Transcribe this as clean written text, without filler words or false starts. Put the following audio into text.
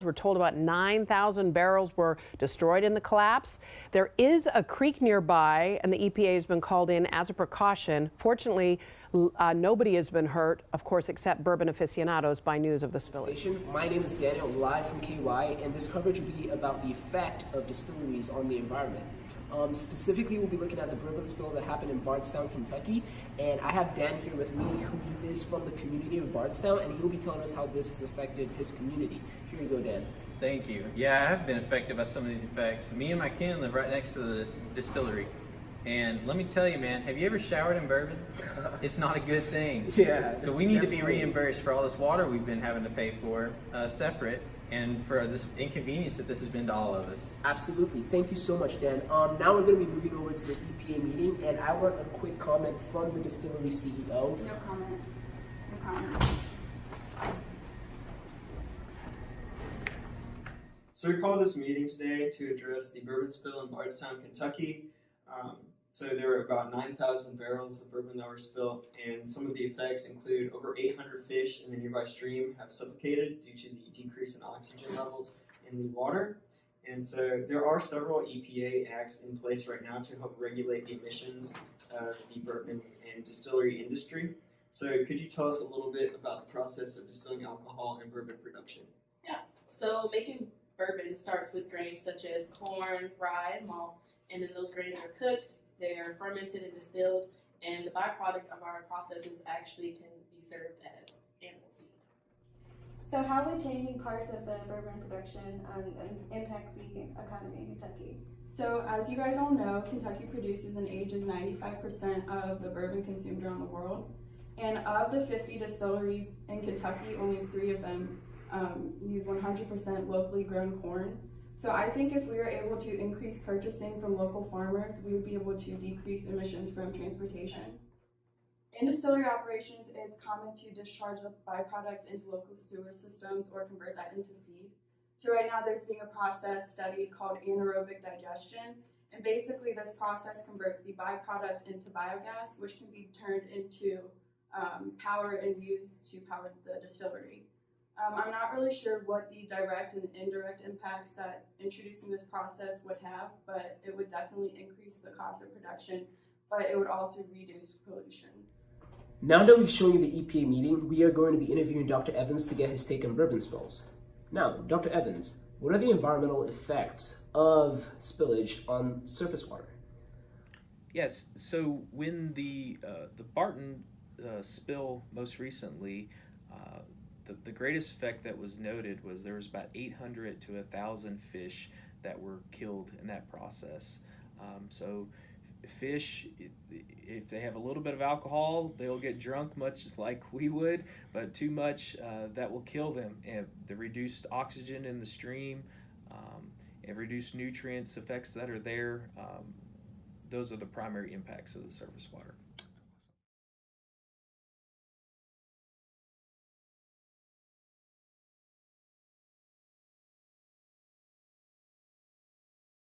We're told about 9,000 barrels were destroyed in the collapse. There is a creek nearby, and the EPA has been called in as a precaution. Fortunately, nobody has been hurt, of course, except bourbon aficionados by news of the spillage. My name is Daniel, live from KY, and this coverage will be about the effect of distilleries on the environment. Specifically, we'll be looking at the bourbon spill that happened in Bardstown, Kentucky, and I have Dan here with me, who is from the community of Bardstown, and he'll be telling us how this has affected his community. Here you go, Dan. Thank you. Yeah, I have been affected by some of these effects. Me and my kin live right next to the distillery. And let me tell you, man, have you ever showered in bourbon? It's not a good thing. Yeah. So we need to be reimbursed for all this water we've been having to pay for separate, and for this inconvenience that this has been to all of us. Absolutely. Thank you so much, Dan. Now we're going to be moving over to the EPA meeting, and I want a quick comment from the distillery CEO. No comment. No comment. So we called this meeting today to address the bourbon spill in Bardstown, Kentucky. So there were about 9,000 barrels of bourbon that were spilled, and some of the effects include over 800 fish in the nearby stream have suffocated due to the decrease in oxygen levels in the water. And so there are several EPA acts in place right now to help regulate the emissions of the bourbon and distillery industry. So could you tell us a little bit about the process of distilling alcohol and bourbon production? Yeah, so making bourbon starts with grains such as corn, rye, and malt, and then those grains are cooked. They're fermented and distilled, and the byproduct of our processes actually can be served as animal feed. So how would changing parts of the bourbon production impact the economy in Kentucky? So as you guys all know, Kentucky produces and ages 95% of the bourbon consumed around the world. And of the 50 distilleries in Kentucky, only 3 of them use 100% locally grown corn. So I think if we were able to increase purchasing from local farmers, we would be able to decrease emissions from transportation. In distillery operations, it's common to discharge the byproduct into local sewer systems or convert that into feed. So right now there's being a process studied called anaerobic digestion. And basically this process converts the byproduct into biogas, which can be turned into power and used to power the distillery. I'm not really sure what the direct and indirect impacts that introducing this process would have, but it would definitely increase the cost of production, but it would also reduce pollution. Now that we've shown you the EPA meeting, we are going to be interviewing Dr. Evans to get his take on bourbon spills. Now, Dr. Evans, what are the environmental effects of spillage on surface water? Yes, so when the Barton spill most recently, the greatest effect that was noted was there was about 800 to 1,000 fish that were killed in that process. So fish, if they have a little bit of alcohol, they'll get drunk much like we would, but too much, that will kill them. And the reduced oxygen in the stream and reduced nutrients effects that are there, those are the primary impacts of the surface water.